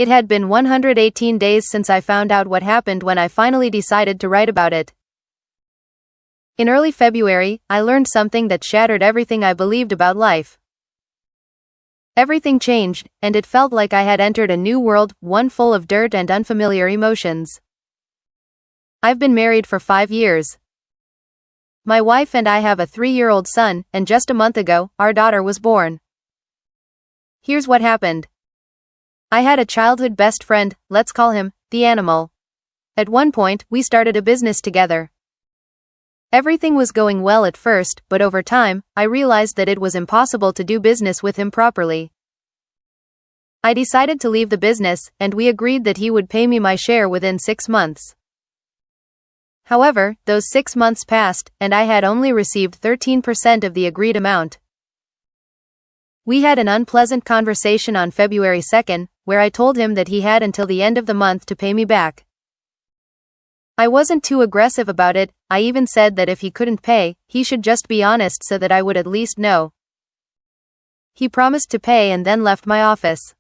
It had been 118 days since I found out what happened when I finally decided to write about it. In early February, I learned something that shattered everything I believed about life. Everything changed, and it felt like I had entered a new world, one full of dirt and unfamiliar emotions. I've been married for 5 years. My wife and I have a 3-year-old son, and just a month ago, our daughter was born. Here's what happened. I had a childhood best friend, let's call him the animal. At one point, we started a business together. Everything was going well at first, but over time, I realized that it was impossible to do business with him properly. I decided to leave the business, and we agreed that he would pay me my share within 6 months. However, those 6 months passed, and I had only received 13% of the agreed amount. We had an unpleasant conversation on February 2nd, where I told him that he had until the end of the month to pay me back. I wasn't too aggressive about it, I even said that if he couldn't pay, he should just be honest so that I would at least know. He promised to pay and then left my office.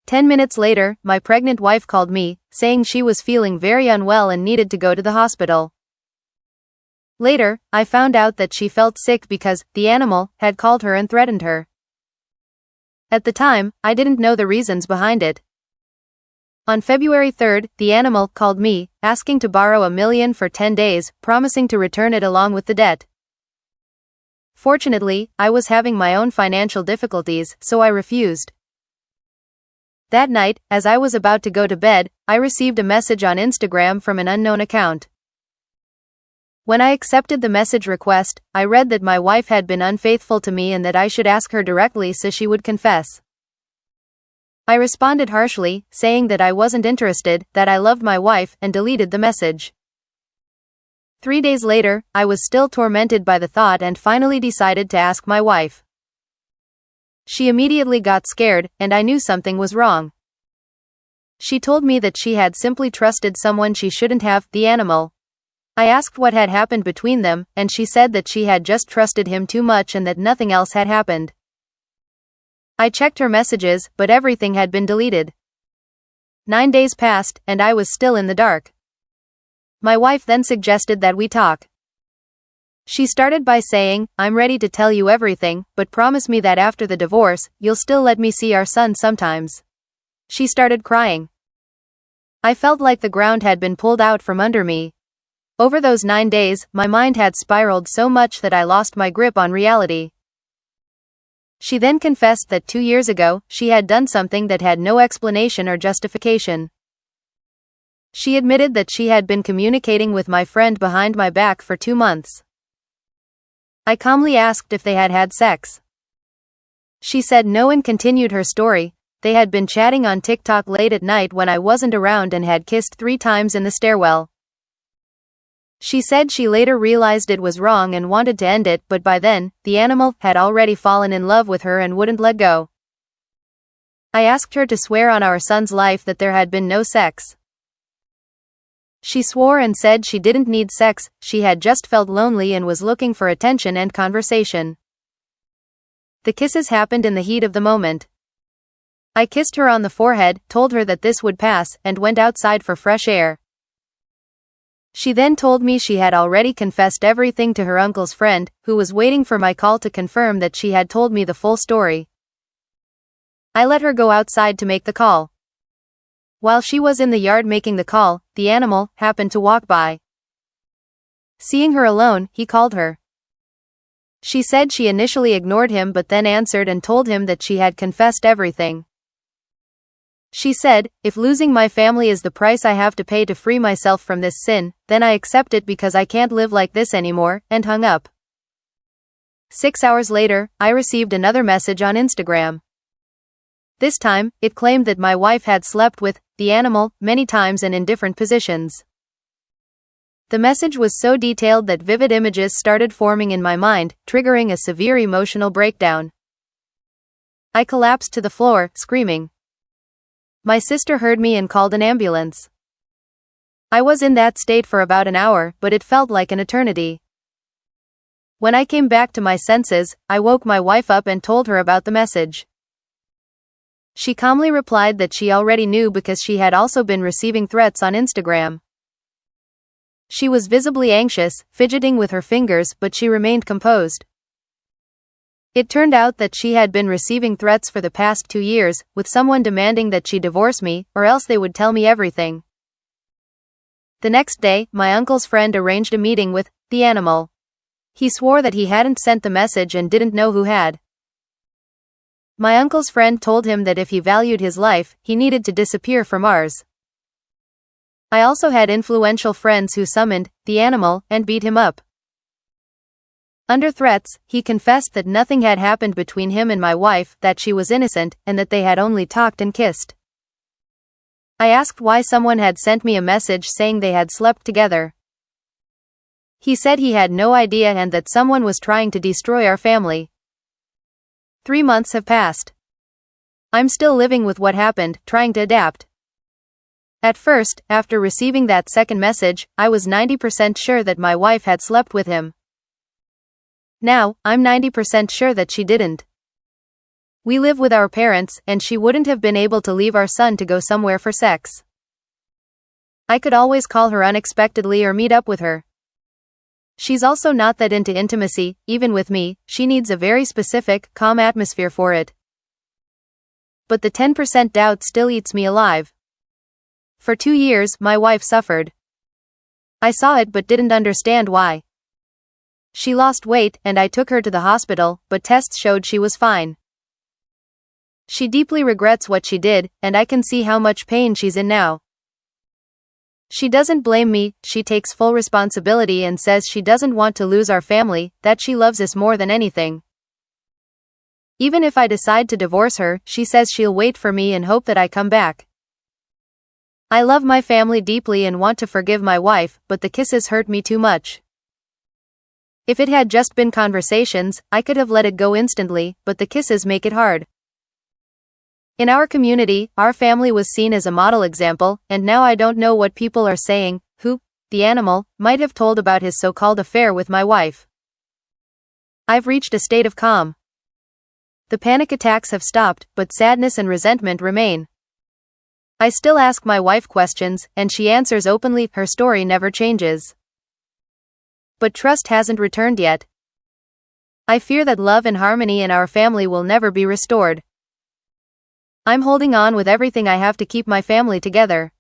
10 minutes later, my pregnant wife called me, saying she was feeling very unwell and needed to go to the hospital. Later, I found out that she felt sick because the animal had called her and threatened her. At the time, I didn't know the reasons behind it. On February 3rd, the animal called me, asking to borrow $1 million for 10 days, promising to return it along with the debt. Fortunately, I was having my own financial difficulties, so I refused. That night, as I was about to go to bed, I received a message on Instagram from an unknown account. When I accepted the message request, I read that my wife had been unfaithful to me and that I should ask her directly so she would confess. I responded harshly, saying that I wasn't interested, that I loved my wife, and deleted the message. 3 days later, I was still tormented by the thought and finally decided to ask my wife. She immediately got scared, and I knew something was wrong. She told me that she had simply trusted someone she shouldn't have, the animal. I asked what had happened between them, and she said that she had just trusted him too much and that nothing else had happened. I checked her messages, but everything had been deleted. 9 days passed, and I was still in the dark. My wife then suggested that we talk. She started by saying, "I'm ready to tell you everything, but promise me that after the divorce, you'll still let me see our son sometimes." She started crying. I felt like the ground had been pulled out from under me. Over those 9 days, my mind had spiraled so much that I lost my grip on reality. She then confessed that 2 years ago, she had done something that had no explanation or justification. She admitted that she had been communicating with my friend behind my back for 2 months. I calmly asked if they had had sex. She said no and continued her story. They had been chatting on TikTok late at night when I wasn't around and had kissed 3 times in the stairwell. She said she later realized it was wrong and wanted to end it, but by then, the animal had already fallen in love with her and wouldn't let go. I asked her to swear on our son's life that there had been no sex. She swore and said she didn't need sex, she had just felt lonely and was looking for attention and conversation. The kisses happened in the heat of the moment. I kissed her on the forehead, told her that this would pass, and went outside for fresh air. She then told me she had already confessed everything to her uncle's friend, who was waiting for my call to confirm that she had told me the full story. I let her go outside to make the call. While she was in the yard making the call, the animal happened to walk by. Seeing her alone, he called her. She said she initially ignored him but then answered and told him that she had confessed everything. She said, "If losing my family is the price I have to pay to free myself from this sin, then I accept it because I can't live like this anymore," and hung up. 6 hours later, I received another message on Instagram. This time, it claimed that my wife had slept with the animal many times and in different positions. The message was so detailed that vivid images started forming in my mind, triggering a severe emotional breakdown. I collapsed to the floor, screaming. My sister heard me and called an ambulance. I was in that state for about an hour, but it felt like an eternity. When I came back to my senses, I woke my wife up and told her about the message. She calmly replied that she already knew because she had also been receiving threats on Instagram. She was visibly anxious, fidgeting with her fingers, but she remained composed. It turned out that she had been receiving threats for the past 2 years, with someone demanding that she divorce me, or else they would tell me everything. The next day, my uncle's friend arranged a meeting with the animal. He swore that he hadn't sent the message and didn't know who had. My uncle's friend told him that if he valued his life, he needed to disappear from ours. I also had influential friends who summoned the animal and beat him up. Under threats, he confessed that nothing had happened between him and my wife, that she was innocent, and that they had only talked and kissed. I asked why someone had sent me a message saying they had slept together. He said he had no idea and that someone was trying to destroy our family. 3 months have passed. I'm still living with what happened, trying to adapt. At first, after receiving that second message, I was 90% sure that my wife had slept with him. Now, I'm 90% sure that she didn't. We live with our parents, and she wouldn't have been able to leave our son to go somewhere for sex. I could always call her unexpectedly or meet up with her. She's also not that into intimacy, even with me. She needs a very specific, calm atmosphere for it. But the 10% doubt still eats me alive. For 2 years, my wife suffered. I saw it but didn't understand why. She lost weight, and I took her to the hospital, but tests showed she was fine. She deeply regrets what she did, and I can see how much pain she's in now. She doesn't blame me, she takes full responsibility and says she doesn't want to lose our family, that she loves us more than anything. Even if I decide to divorce her, she says she'll wait for me and hope that I come back. I love my family deeply and want to forgive my wife, but the kisses hurt me too much. If it had just been conversations, I could have let it go instantly, but the kisses make it hard. In our community, our family was seen as a model example, and now I don't know what people are saying, who, the animal, might have told about his so-called affair with my wife. I've reached a state of calm. The panic attacks have stopped, but sadness and resentment remain. I still ask my wife questions, and she answers openly, her story never changes. But trust hasn't returned yet. I fear that love and harmony in our family will never be restored. I'm holding on with everything I have to keep my family together.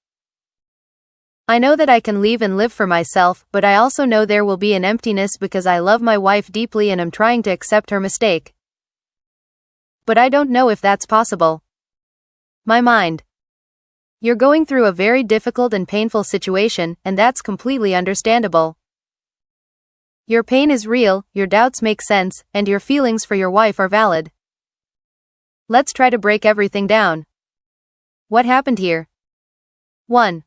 I know that I can leave and live for myself, but I also know there will be an emptiness because I love my wife deeply and am trying to accept her mistake. But I don't know if that's possible. My mind. You're going through a very difficult and painful situation, and that's completely understandable. Your pain is real, your doubts make sense, and your feelings for your wife are valid. Let's try to break everything down. What happened here? 1.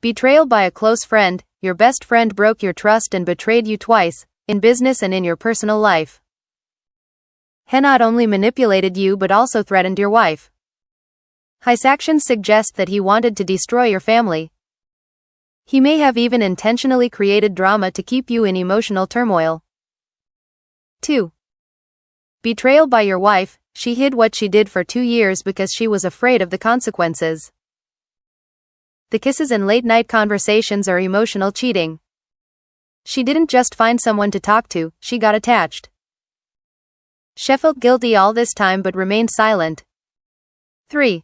Betrayal by a close friend. Your best friend broke your trust and betrayed you twice, in business and in your personal life. He not only manipulated you but also threatened your wife. His actions suggest that he wanted to destroy your family. He may have even intentionally created drama to keep you in emotional turmoil. 2. Betrayal by your wife. She hid what she did for 2 years because she was afraid of the consequences. The kisses and late-night conversations are emotional cheating. She didn't just find someone to talk to, she got attached. She felt guilty all this time but remained silent. 3.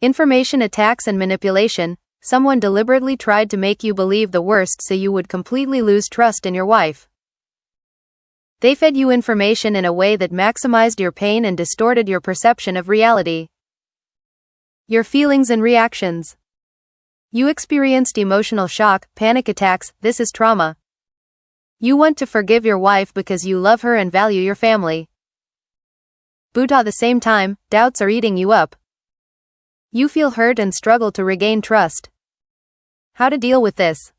Information attacks and manipulation. Someone deliberately tried to make you believe the worst so you would completely lose trust in your wife. They fed you information in a way that maximized your pain and distorted your perception of reality. Your feelings and reactions. You experienced emotional shock, panic attacks. This is trauma. You want to forgive your wife because you love her and value your family. But at the same time, doubts are eating you up. You feel hurt and struggle to regain trust. How to deal with this?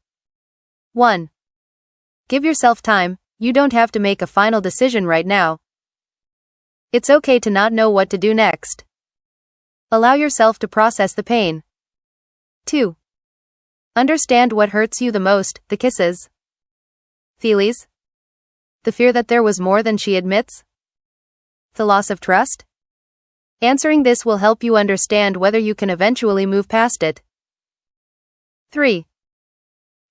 1. Give yourself time. You don't have to make a final decision right now. It's okay to not know what to do next. Allow yourself to process the pain. 2. Understand what hurts you the most, the kisses. Feelings? The fear that there was more than she admits? The loss of trust? Answering this will help you understand whether you can eventually move past it. 3.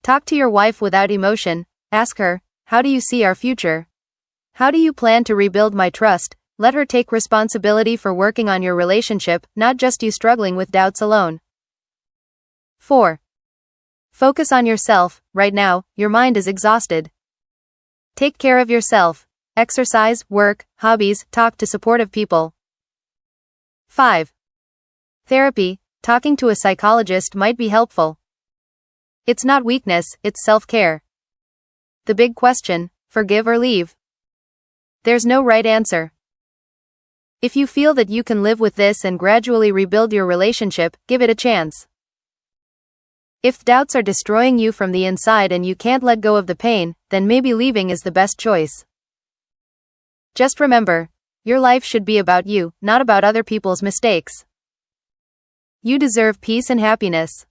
Talk to your wife without emotion. Ask her, how do you see our future? How do you plan to rebuild my trust? Let her take responsibility for working on your relationship, not just you struggling with doubts alone. 4. Focus on yourself. Right now, your mind is exhausted. Take care of yourself. Exercise, work, hobbies, talk to supportive people. 5. Therapy. Talking to a psychologist might be helpful. It's not weakness, it's self-care. The big question, forgive or leave? There's no right answer. If you feel that you can live with this and gradually rebuild your relationship, give it a chance. If doubts are destroying you from the inside and you can't let go of the pain, then maybe leaving is the best choice. Just remember, your life should be about you, not about other people's mistakes. You deserve peace and happiness.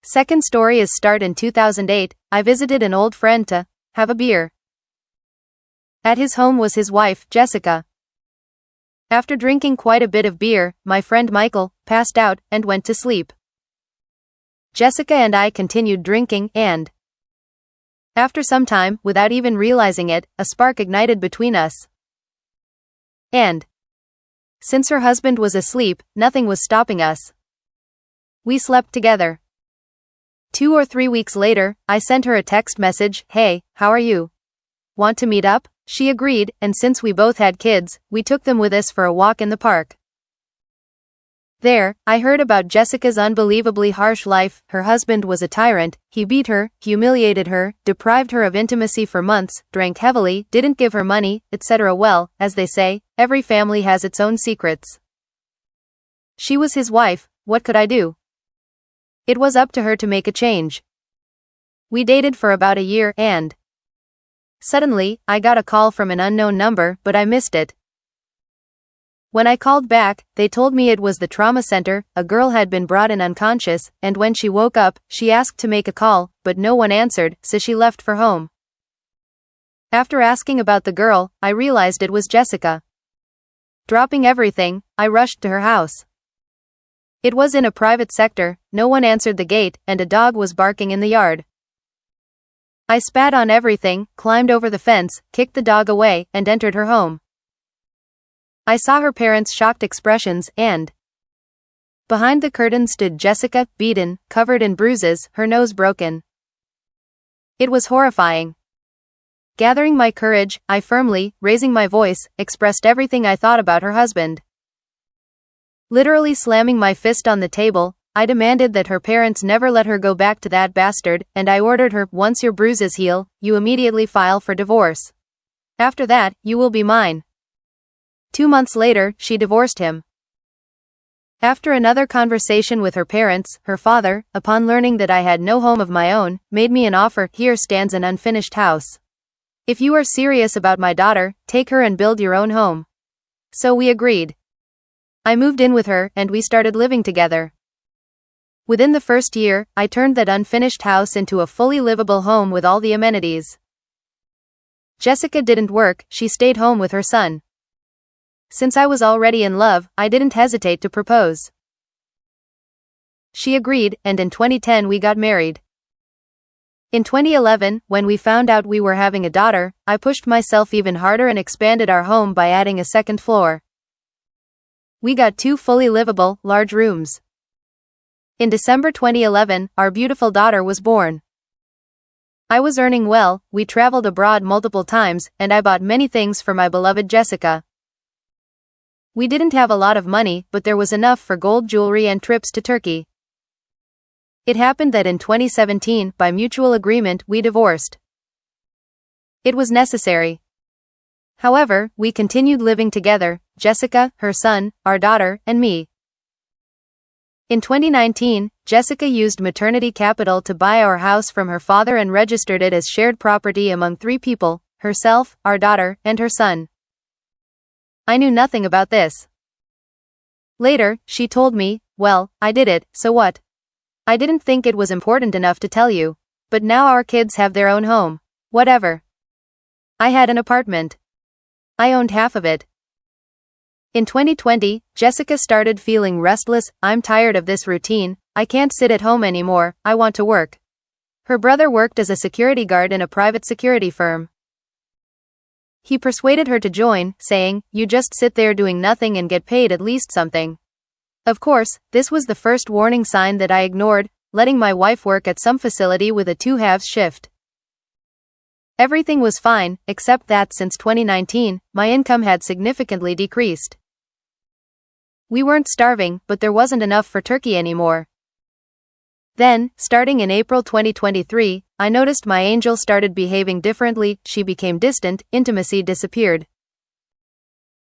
Second story is start in 2008, I visited an old friend to have a beer. At his home was his wife, Jessica. After drinking quite a bit of beer, my friend Michael passed out and went to sleep. Jessica and I continued drinking and after some time, without even realizing it, a spark ignited between us. And since her husband was asleep, nothing was stopping us. We slept together. 2 or 3 weeks later, I sent her a text message, "Hey, how are you? Want to meet up?" She agreed, and since we both had kids, we took them with us for a walk in the park. There, I heard about Jessica's unbelievably harsh life. Her husband was a tyrant, he beat her, humiliated her, deprived her of intimacy for months, drank heavily, didn't give her money, etc. Well, as they say, every family has its own secrets. She was his wife, what could I do? It was up to her to make a change. We dated for about a year and suddenly, I got a call from an unknown number, but I missed it. When I called back, they told me it was the trauma center, a girl had been brought in unconscious, and when she woke up, she asked to make a call, but no one answered, so she left for home. After asking about the girl, I realized it was Jessica. Dropping everything, I rushed to her house. It was in a private sector, no one answered the gate, and a dog was barking in the yard. I spat on everything, climbed over the fence, kicked the dog away, and entered her home. I saw her parents' shocked expressions, and behind the curtain stood Jessica, beaten, covered in bruises, her nose broken. It was horrifying. Gathering my courage, I firmly, raising my voice, expressed everything I thought about her husband. Literally slamming my fist on the table, I demanded that her parents never let her go back to that bastard, and I ordered her, once your bruises heal, you immediately file for divorce. After that, you will be mine. 2 months later, she divorced him. After another conversation with her parents, her father, upon learning that I had no home of my own, made me an offer, here stands an unfinished house. If you are serious about my daughter, take her and build your own home. So we agreed. I moved in with her, and we started living together. Within the first year, I turned that unfinished house into a fully livable home with all the amenities. Jessica didn't work, she stayed home with her son. Since I was already in love, I didn't hesitate to propose. She agreed, and in 2010 we got married. In 2011, when we found out we were having a daughter, I pushed myself even harder and expanded our home by adding a second floor. We got 2 fully livable, large rooms. In December 2011, our beautiful daughter was born. I was earning well, we traveled abroad multiple times, and I bought many things for my beloved Jessica. We didn't have a lot of money, but there was enough for gold jewelry and trips to Turkey. It happened that in 2017, by mutual agreement, we divorced. It was necessary. However, we continued living together, Jessica, her son, our daughter, and me. In 2019, Jessica used maternity capital to buy our house from her father and registered it as shared property among 3 people, herself, our daughter, and her son. I knew nothing about this. Later, she told me, well, I did it, so what? I didn't think it was important enough to tell you. But now our kids have their own home. Whatever. I had an apartment. I owned half of it. In 2020, Jessica started feeling restless. I'm tired of this routine. I can't sit at home anymore. I want to work. Her brother worked as a security guard in a private security firm. He persuaded her to join, saying, "You just sit there doing nothing and get paid at least something." Of course, this was the first warning sign that I ignored, letting my wife work at some facility with a 2/2 shift. Everything was fine, except that since 2019, my income had significantly decreased. We weren't starving, but there wasn't enough for turkey anymore. Then, starting in April 2023, I noticed my angel started behaving differently. She became distant, intimacy disappeared.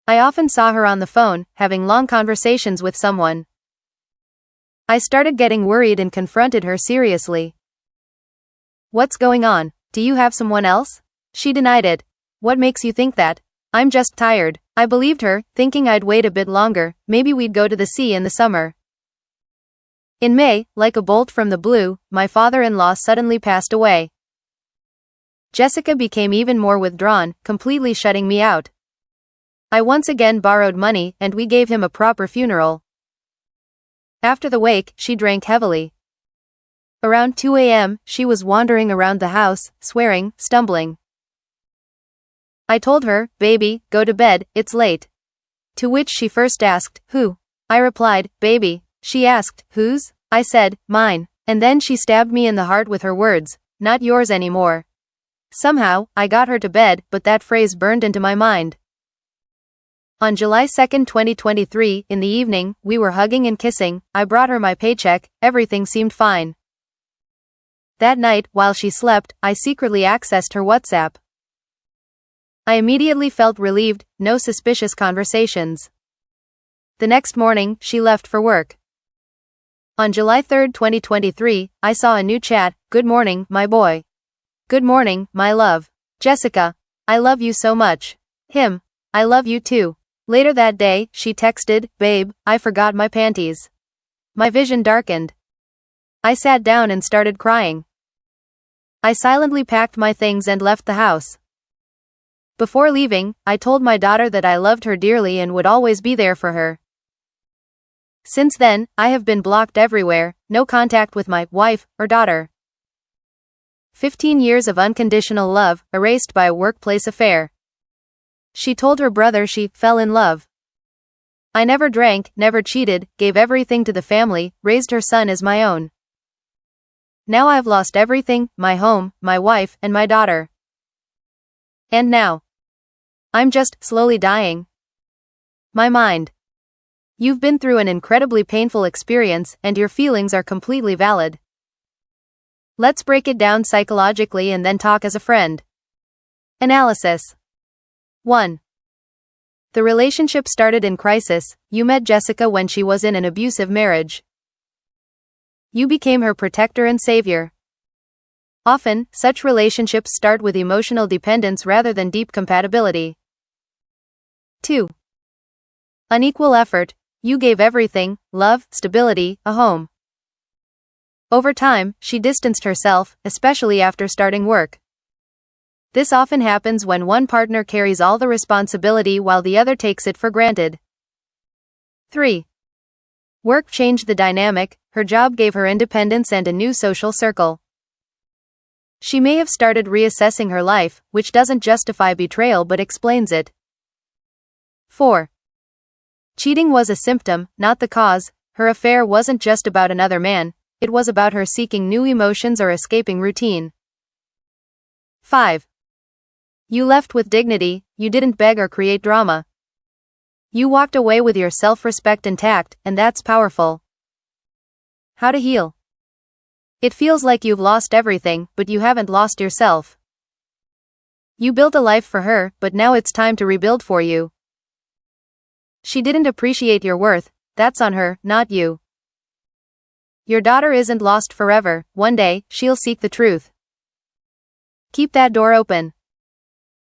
I often saw her on the phone, having long conversations with someone. I started getting worried and confronted her seriously. "What's going on? Do you have someone else?" She denied it. "What makes you think that?" "I'm just tired." I believed her, thinking I'd wait a bit longer, maybe we'd go to the sea in the summer. In May, like a bolt from the blue, my father-in-law suddenly passed away. Jessica became even more withdrawn, completely shutting me out. I once again borrowed money, and we gave him a proper funeral. After the wake, she drank heavily. Around 2 a.m., she was wandering around the house, swearing, stumbling. I told her, "Baby, go to bed, it's late." To which she first asked, "Who?" I replied, "Baby." She asked, "Whose?" I said, "Mine." And then she stabbed me in the heart with her words, "Not yours anymore." Somehow, I got her to bed, but that phrase burned into my mind. On July 2, 2023, in the evening, we were hugging and kissing. I brought her my paycheck, everything seemed fine. That night, while she slept, I secretly accessed her WhatsApp. I immediately felt relieved, no suspicious conversations. The next morning, she left for work. On July 3, 2023, I saw a new chat. "Good morning, my boy." "Good morning, my love." "Jessica, I love you so much." Him, "I love you too." Later that day, she texted, "Babe, I forgot my panties." My vision darkened. I sat down and started crying. I silently packed my things and left the house. Before leaving, I told my daughter that I loved her dearly and would always be there for her. Since then, I have been blocked everywhere, no contact with my wife or daughter. 15 years of unconditional love, erased by a workplace affair. She told her brother she fell in love. I never drank, never cheated, gave everything to the family, raised her son as my own. Now I've lost everything, my home, my wife, and my daughter. And now, I'm just slowly dying. My mind. You've been through an incredibly painful experience, and your feelings are completely valid. Let's break it down psychologically and then talk as a friend. Analysis. 1. The relationship started in crisis. You met Jessica when she was in an abusive marriage. You became her protector and savior. Often, such relationships start with emotional dependence rather than deep compatibility. 2. Unequal effort. You gave everything: love, stability, a home. Over time, she distanced herself, especially after starting work. This often happens when one partner carries all the responsibility while the other takes it for granted. 3. Work changed the dynamic. Her job gave her independence and a new social circle. She may have started reassessing her life, which doesn't justify betrayal but explains it. 4. Cheating was a symptom, not the cause. Her affair wasn't just about another man, it was about her seeking new emotions or escaping routine. 5. You left with dignity. You didn't beg or create drama. You walked away with your self-respect intact, and that's powerful. How to heal. It feels like you've lost everything, but you haven't lost yourself. You built a life for her, but now it's time to rebuild for you. She didn't appreciate your worth. That's on her, not you. Your daughter isn't lost forever. One day, she'll seek the truth. Keep that door open.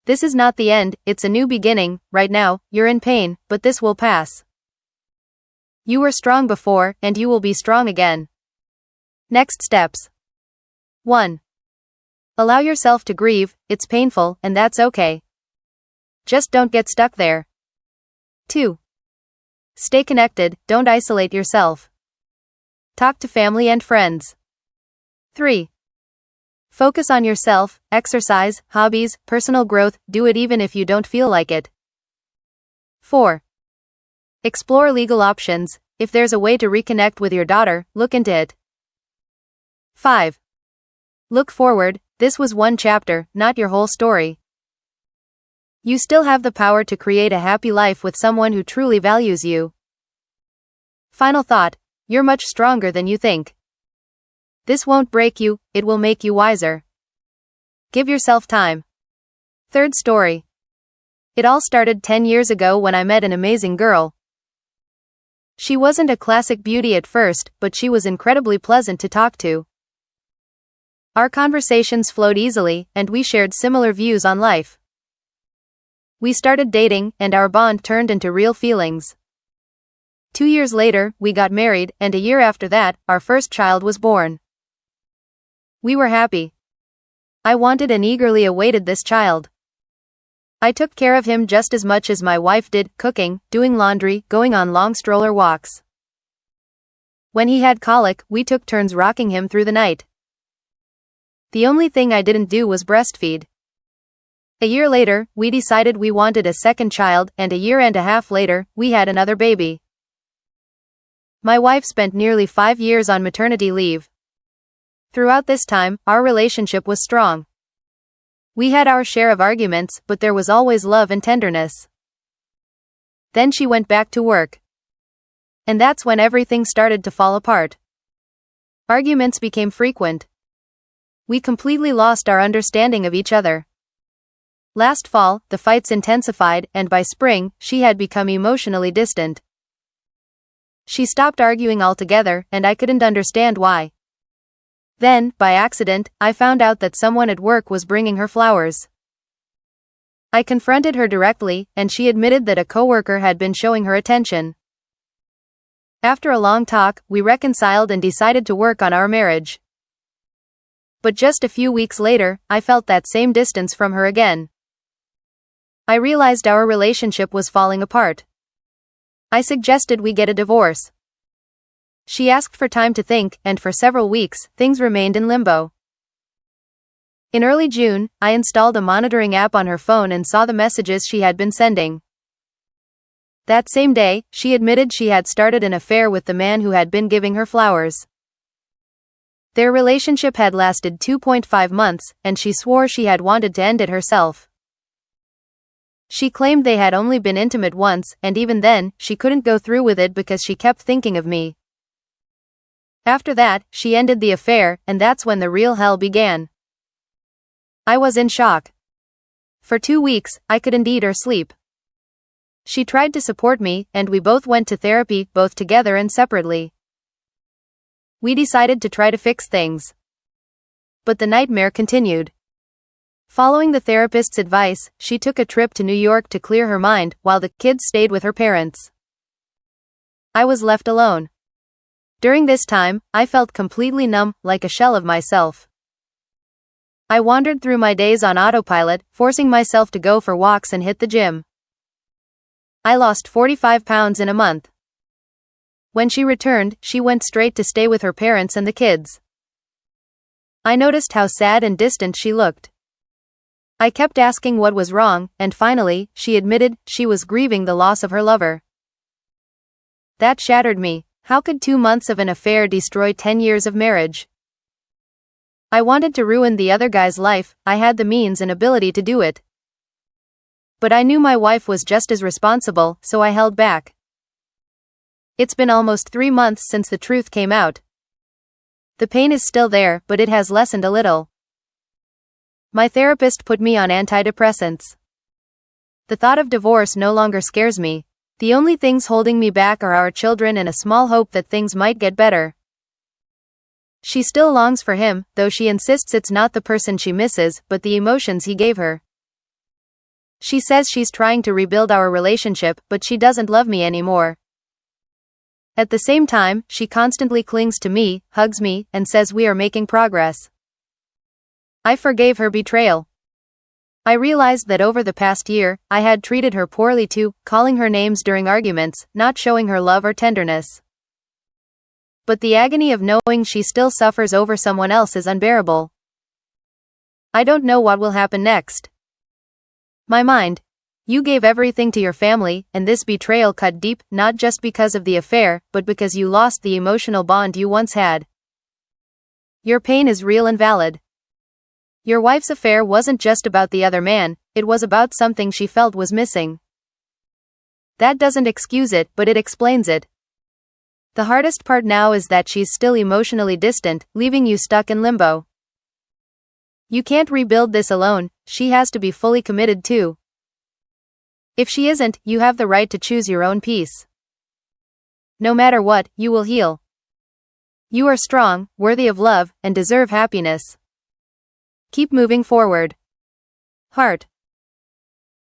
This is not the end, it's a new beginning. Right now, you're in pain, but this will pass. You were strong before, and you will be strong again. Next steps. 1. Allow yourself to grieve. It's painful, and that's okay. Just don't get stuck there. 2. Stay connected, don't isolate yourself. Talk to family and friends. 3. Focus on yourself, exercise, hobbies, personal growth, do it even if you don't feel like it. 4. Explore legal options. If there's a way to reconnect with your daughter, look into it. 5. Look forward, this was one chapter, not your whole story. You still have the power to create a happy life with someone who truly values you. Final thought, you're much stronger than you think. This won't break you, it will make you wiser. Give yourself time. Third story. It all started 10 years ago when I met an amazing girl. She wasn't a classic beauty at first, but she was incredibly pleasant to talk to. Our conversations flowed easily, and we shared similar views on life. We started dating, and our bond turned into real feelings. 2 years later, we got married, and a year after that, our first child was born. We were happy. I wanted and eagerly awaited this child. I took care of him just as much as my wife did, cooking, doing laundry, going on long stroller walks. When he had colic, we took turns rocking him through the night. The only thing I didn't do was breastfeed. A year later, we decided we wanted a second child, and a year and a half later, we had another baby. My wife spent nearly 5 years on maternity leave. Throughout this time, our relationship was strong. We had our share of arguments, but there was always love and tenderness. Then she went back to work. And that's when everything started to fall apart. Arguments became frequent. We completely lost our understanding of each other. Last fall, the fights intensified, and by spring, she had become emotionally distant. She stopped arguing altogether, and I couldn't understand why. Then, by accident, I found out that someone at work was bringing her flowers. I confronted her directly, and she admitted that a coworker had been showing her attention. After a long talk, we reconciled and decided to work on our marriage. But just a few weeks later, I felt that same distance from her again. I realized our relationship was falling apart. I suggested we get a divorce. She asked for time to think, and for several weeks, things remained in limbo. In early June, I installed a monitoring app on her phone and saw the messages she had been sending. That same day, she admitted she had started an affair with the man who had been giving her flowers. Their relationship had lasted 2.5 months, and she swore she had wanted to end it herself. She claimed they had only been intimate once, and even then, she couldn't go through with it because she kept thinking of me. After that, she ended the affair, and that's when the real hell began. I was in shock. For 2 weeks, I couldn't eat or sleep. She tried to support me, and we both went to therapy, both together and separately. We decided to try to fix things. But the nightmare continued. Following the therapist's advice, she took a trip to New York to clear her mind, while the kids stayed with her parents. I was left alone. During this time, I felt completely numb, like a shell of myself. I wandered through my days on autopilot, forcing myself to go for walks and hit the gym. I lost 45 pounds in a month. When she returned, she went straight to stay with her parents and the kids. I noticed how sad and distant she looked. I kept asking what was wrong, and finally, she admitted she was grieving the loss of her lover. That shattered me. How could 2 months of an affair destroy 10 years of marriage? I wanted to ruin the other guy's life, I had the means and ability to do it. But I knew my wife was just as responsible, so I held back. It's been almost 3 months since the truth came out. The pain is still there, but it has lessened a little. My therapist put me on antidepressants. The thought of divorce no longer scares me. The only things holding me back are our children and a small hope that things might get better. She still longs for him, though she insists it's not the person she misses, but the emotions he gave her. She says she's trying to rebuild our relationship, but she doesn't love me anymore. At the same time, she constantly clings to me, hugs me, and says we are making progress. I forgave her betrayal. I realized that over the past year, I had treated her poorly too, calling her names during arguments, not showing her love or tenderness. But the agony of knowing she still suffers over someone else is unbearable. I don't know what will happen next. My mind. You gave everything to your family, and this betrayal cut deep, not just because of the affair, but because you lost the emotional bond you once had. Your pain is real and valid. Your wife's affair wasn't just about the other man, it was about something she felt was missing. That doesn't excuse it, but it explains it. The hardest part now is that she's still emotionally distant, leaving you stuck in limbo. You can't rebuild this alone, she has to be fully committed too. If she isn't, you have the right to choose your own peace. No matter what, you will heal. You are strong, worthy of love, and deserve happiness. Keep moving forward. Heart.